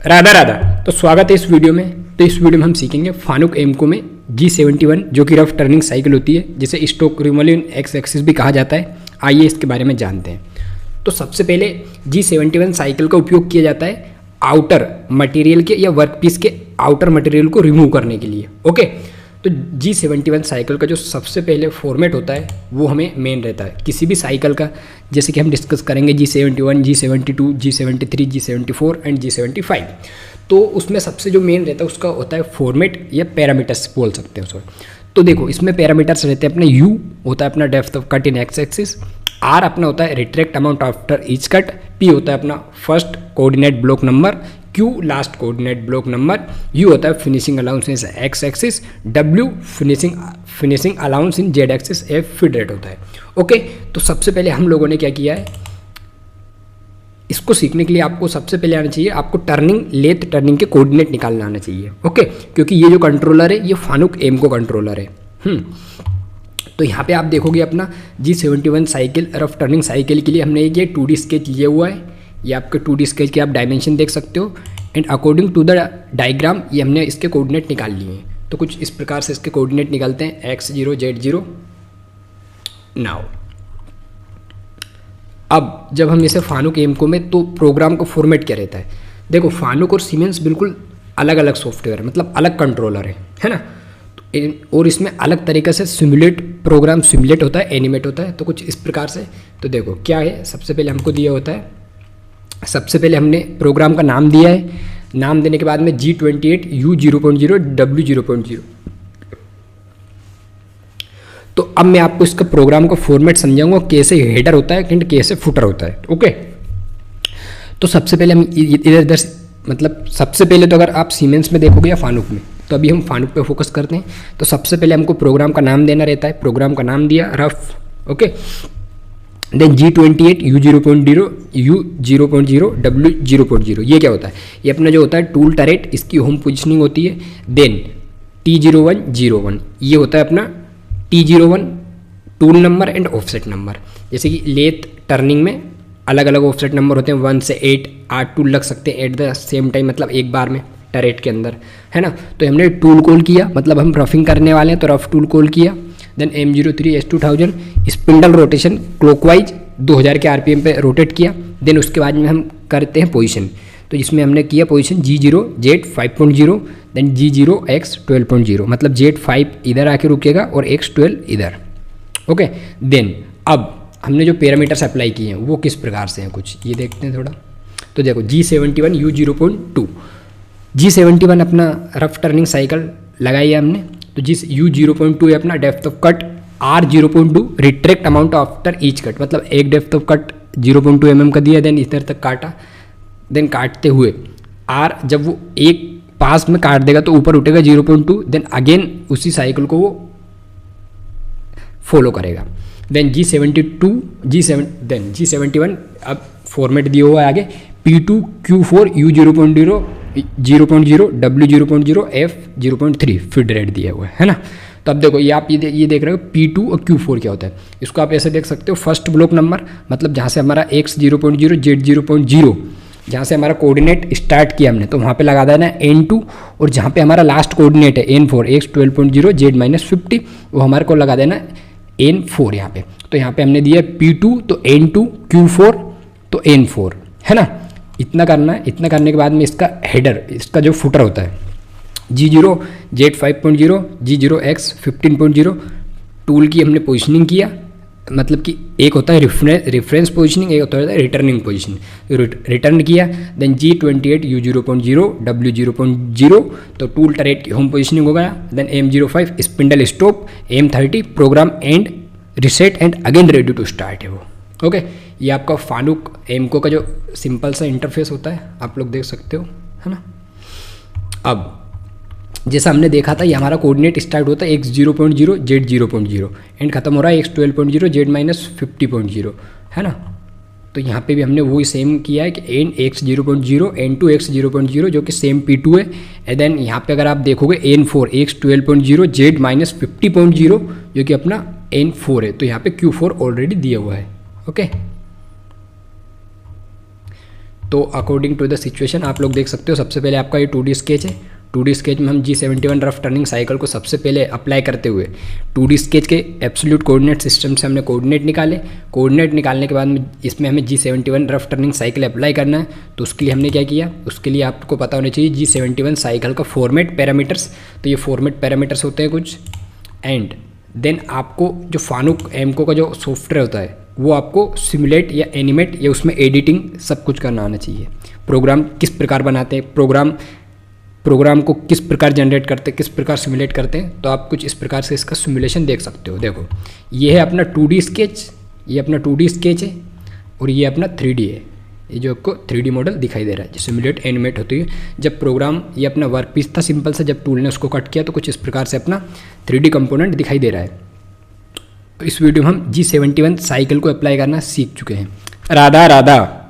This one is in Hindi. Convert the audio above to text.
राधा राधा। तो स्वागत है इस वीडियो में। तो इस वीडियो में हम सीखेंगे फानुक एमको में G71 जो कि रफ टर्निंग साइकिल होती है, जिसे स्टोक रिमोलिन एक्स एक्सिस भी कहा जाता है। आइए इसके बारे में जानते हैं। तो सबसे पहले G71 साइकिल का उपयोग किया जाता है आउटर मटेरियल के या वर्कपीस के आउटर मटेरियल को रिमूव करने के लिए। ओके, तो G71 साइकिल का जो सबसे पहले फॉर्मेट होता है वो हमें मेन रहता है किसी भी साइकिल का, जैसे कि हम डिस्कस करेंगे G71, G72, G73, G74 and G75। तो उसमें सबसे जो मेन रहता है उसका होता है फॉर्मेट या पैरामीटर्स बोल सकते हैं उसको। तो देखो इसमें पैरामीटर्स रहते हैं अपने U होता है अपना depth of cut in x axis, R अपना होता है retract amount after each cut, P होता है अपना first coordinate block number, Q last coordinate block number, U होता है finishing allowance in x axis, W finishing allowance in z axis, F feed rate होता है। ओके, तो सबसे पहले हम लोगों ने क्या किया है, इसको सीखने के लिए आपको सबसे पहले आना चाहिए आपको लेथ टर्निंग के कोऑर्डिनेट निकालना आना चाहिए। ओके, क्योंकि ये जो कंट्रोलर है ये फानुक एमको कंट्रोलर है। तो यहाँ पे आप देखोगे अपना G71 cycle rough turning cycle के लिए हमने ये 2D स्केच लिया हुआ है। ये आपके 2D स्केच के आप डायमेंशन देख सकते हो and according to the diagram ये हमने इसके कोऑर्डिनेट निकाल लिए हैं। तो कुछ इस प्रकार से इसके कोऑर्डिनेट निकालते हैं x0 z0। नाउ अब जब हम इसे फानुक एमको में, तो प्रोग्राम का फॉर्मेट क्या रहता है, देखो फानुक और सीमेंस बिल्कुल अलग अलग सॉफ्टवेयर है, मतलब अलग कंट्रोलर है ना। और इसमें अलग तरीके से प्रोग्राम सिमुलेट होता है, एनिमेट होता है। तो कुछ इस प्रकार से, तो देखो क्या है, सबसे पहले हमको दिया होता है, सबसे पहले हमने प्रोग्राम का नाम दिया है। नाम देने के बाद में G28 U0.0 W0.0। तो अब मैं आपको इसका प्रोग्राम का फॉर्मेट समझाऊंगा, कैसे हेडर होता है एंड कैसे फुटर होता है। ओके, तो सबसे पहले हम इधर मतलब सबसे पहले तो अगर आप सीमेंस में देखोगे या फानुक में, तो अभी हम फानुक पे फोकस करते हैं। तो सबसे पहले हमको प्रोग्राम का नाम देना रहता है। प्रोग्राम का नाम दिया rough, okay, then G28 U0.0 U0.0 W0.0। ये क्या होता है, ये अपना जो होता है टूल टरेट, इसकी होम पोजिशनिंग होती है। देन T01 01, ये होता है अपना T01 tool number and offset number. जैसे कि लेथ टर्निंग में अलग अलग ऑफसेट नंबर होते हैं, 1 से 8 टूल लग सकते हैं एट द सेम टाइम, मतलब एक बार में टरेट के अंदर, है ना। तो हमने टूल कॉल किया, मतलब हम रफिंग करने वाले हैं तो रफ टूल कॉल किया। Then M03 S2000 spindle rotation clockwise 2000 के RPM पे रोटेट किया। देन उसके बाद में हम करते हैं पोजीशन, तो जिसमें हमने किया position G0 Z 5.0, then G0 X 12.0, मतलब Z5 इधर आके रुकेगा और X12 इधर। ओके, देन अब हमने जो पैरामीटर्स अप्लाई किए हैं वो किस प्रकार से हैं, कुछ ये देखते हैं थोड़ा। तो देखो G71 U0.2, G71 अपना रफ टर्निंग साइकिल लगाई है हमने। तो U0.2 है अपना depth of cut, R0.2 retract amount after each cut, मतलब एक डेप्थ ऑफ कट 0.2 mm का दिया, देन इधर तक काटा। देन काटते हुए R जब वो एक पास में काट देगा तो ऊपर उठेगा 0.2, देन अगेन उसी साइकिल को वो फॉलो करेगा। देन G71 अब फॉर्मेट दिया हुआ है आगे P2 Q4 U0.0 0.0 W0.0 F 0.3 feed rate दिया हुआ है ना। तो अब देखो ये आप ये देख रहे हो P2 और Q4 क्या होता है, इसको आप ऐसे देख सकते हो। फर्स्ट ब्लॉक नंबर, मतलब जहाँ से हमारा X 0.0 Z 0.0, जहाँ से हमारा कोऑर्डिनेट स्टार्ट किया हमने, तो वहाँ पे लगा देना N2, और जहाँ पे हमारा लास्ट कोऑर्डिनेट है N4 X 12.0 Z -50, वो हमारे को लगा देना N4 यहाँ पे। तो यहाँ पे हमने दिया P2 तो N2, Q4 तो N4, है ना। इतना करना है। इतना करने के बाद में इसका हेडर, इसका जो फुटर होता है G0 Z 5.0 G0 X 15.0, tool की हमने पोजीशनिंग किया, मतलब कि एक होता है रेफरेंस पोजीशनिंग, एक होता है रिटर्निंग पोजीशन, रिटर्न किया। देन G28 U0.0 W0.0, तो टूल टरेट की होम पोजीशनिंग हो गया। Then M05 spindle stop, M30 program end reset and again ready to start है वो। ओके, ये आपका फानुक एमको का जो सिंपल सा इंटरफेस होता है, आप लोग देख सकते हो, है ना। अब जैसा हमने देखा था, ये हमारा कोऑर्डिनेट स्टार्ट होता है X 0.0 Z 0.0 एंड खत्म हो रहा है X 12.0 Z -50.0, है ना। तो यहाँ पे भी हमने वही सेम किया है कि X 0.0 N2 X 0.0 जो कि सेम P2 है। एंड देन यहाँ पे अगर आप देखोगे N4 X 12.0 Z -50.0 जो कि अपना N4 है, तो यहाँ पे Q4 ऑलरेडी दिया हुआ है। ओके, तो अकॉर्डिंग टू द सिचुएशन आप लोग देख सकते हो। सबसे पहले आपका ये 2D स्केच है। 2D स्केच में हम G71 रफ टर्निंग साइकिल को सबसे पहले अप्लाई करते हुए 2D स्केच के एब्सोल्यूट कोऑर्डिनेट सिस्टम से हमने कोऑर्डिनेट निकाले। कोऑर्डिनेट निकालने के बाद में इसमें हमें G71 rough turning cycle apply करना है। तो उसके लिए हमने क्या किया, उसके लिए आपको पता होना चाहिए G71 साइकिल का फॉर्मेट पैरामीटर्स। तो ये फॉर्मेट पैरामीटर्स होते हैं कुछ, एंड देन आपको जो फानुक एमको का जो सॉफ्टवेयर होता है वो आपको सिमुलेट या एनिमेट या उसमें एडिटिंग सब कुछ करना आना चाहिए। प्रोग्राम किस प्रकार बनाते हैं, प्रोग्राम को किस प्रकार जनरेट करते हैं, किस प्रकार सिमुलेट करते हैं, तो आप कुछ इस प्रकार से इसका सिमुलेशन देख सकते हो। देखो ये है अपना 2D स्केच, ये अपना 2D स्केच है और ये अपना 3D है। ये जो आपको 3D मॉडल दिखाई दे रहा है जो सिमुलेट एनिमेट होती है। जब प्रोग्राम ये अपना वर्क पीस था सिंपल से, जब टूल ने उसको कट किया तो कुछ इस प्रकार से अपना 3D कंपोनेंट दिखाई दे रहा है। तो इस वीडियो में हम G71 साइकिल को अप्लाई करना सीख चुके हैं। राधा राधा।